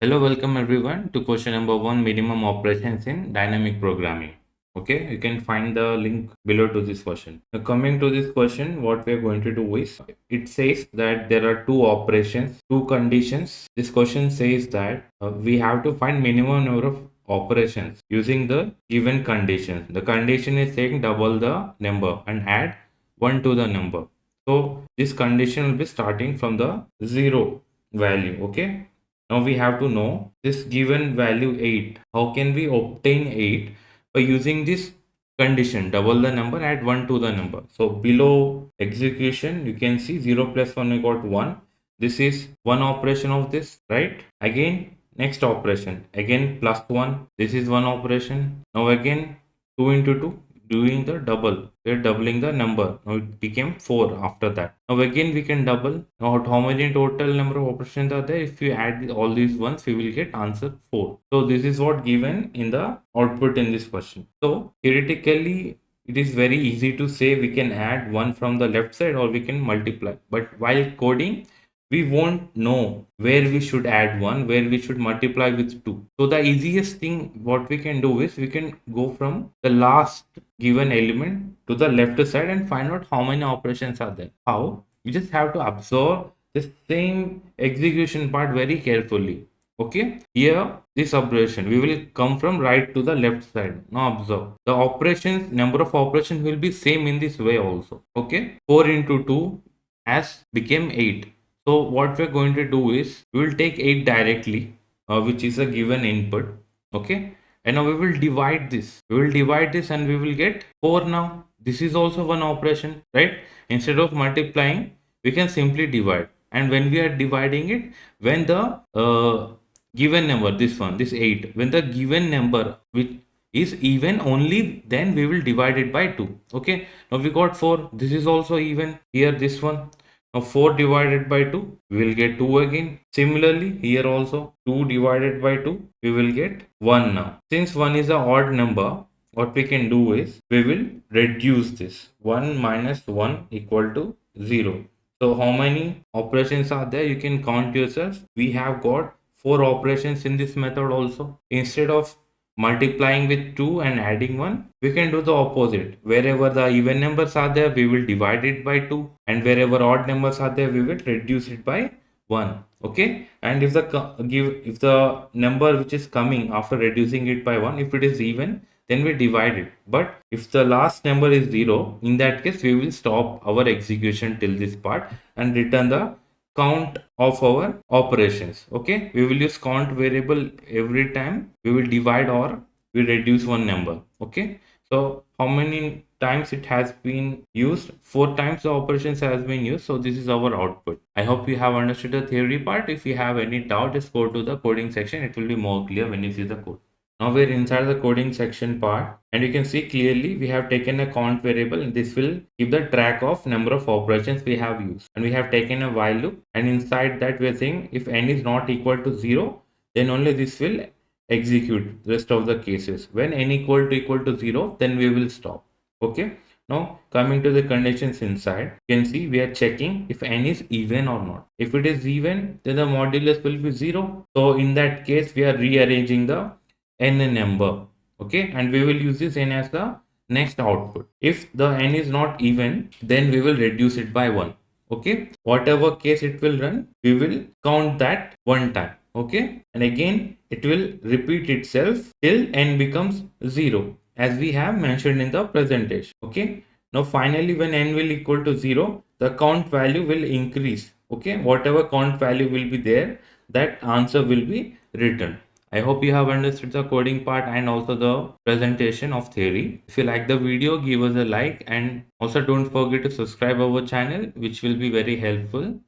Hello, welcome everyone to question number 1, minimum operations in dynamic programming. Okay, you can find the link below to this question. Now, coming to this question, what we are going to do is it says that there are two operations, two conditions. This question says that we have to find minimum number of operations using the given conditions. The condition is saying double the number and add 1 to the number. So this condition will be starting from the 0 value. Okay, now we have to know this given value 8. How can we obtain 8? By using this condition, double the number, add 1 to the number. So below execution, you can see 0 plus 1, we got 1. This is one operation of this, right? Again, next operation, again plus 1. This is one operation. Now again, 2 into 2, doing the double. We're doubling the number. Now it became 4 after that. Now again we can double. Now how many total number of operations are there? If you add all these ones, we will get answer 4. So this is what given in the output in this question. So theoretically, it is very easy to say we can add 1 from the left side or we can multiply. But while coding, we won't know where we should add 1, where we should multiply with 2. So the easiest thing what we can do is we can go from the last given element to the left side and find out how many operations are there. How? You just have to observe the same execution part very carefully. Okay, here this operation we will come from right to the left side. Now observe the operations, number of operations will be same in this way also. Okay, 4 into 2 has become 8. So what we're going to do is we will take 8 directly, which is a given input. Okay, and now we will divide this. We will divide this and we will get 4 now. This is also one operation, right? Instead of multiplying, we can simply divide. And when we are dividing it, when the given number, this one, this 8, when the given number which is even, only then we will divide it by 2. Okay, now we got 4. This is also even. Here this one, now 4 divided by 2, we will get 2 again. Similarly, here also 2 divided by 2, we will get 1 now. Since 1 is an odd number, what we can do is we will reduce this. 1 minus 1 equal to 0. So how many operations are there? You can count yourself. We have got 4 operations in this method also. Instead of multiplying with 2 and adding 1, we can do the opposite. Wherever the even numbers are there, we will divide it by 2, and wherever odd numbers are there, we will reduce it by 1. Okay, and if the number which is coming after reducing it by 1, if it is even, then we divide it. But if the last number is 0, in that case we will stop our execution till this part and return the count of our operations. Okay, we will use count variable every time we will divide or we reduce one number. Okay, so how many times it has been used? 4 times the operations has been used. So this is our output. I hope you have understood the theory part. If you have any doubt, just go to the coding section. It will be more clear when you see the code. Now we're inside the coding section part, and you can see clearly we have taken a count variable, and this will keep the track of number of operations we have used. And we have taken a while loop, and inside that we're saying if n is not equal to 0, then only this will execute rest of the cases. When n equal to 0, then we will stop. Okay. Now coming to the conditions inside, you can see we are checking if n is even or not. If it is even, then the modulus will be 0. So in that case, we are rearranging the n number. Okay, and we will use this n as the next output. If the n is not even, then we will reduce it by 1. Okay, whatever case it will run, we will count that one time. Okay, and again it will repeat itself till n becomes 0, as we have mentioned in the presentation. Okay, now finally when n will equal to 0, the count value will increase. Okay, whatever count value will be there, that answer will be written. I hope you have understood the coding part and also the presentation of theory. If you like the video, give us a like, and also don't forget to subscribe our channel, which will be very helpful.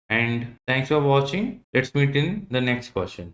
And thanks for watching. Let's meet in the next question.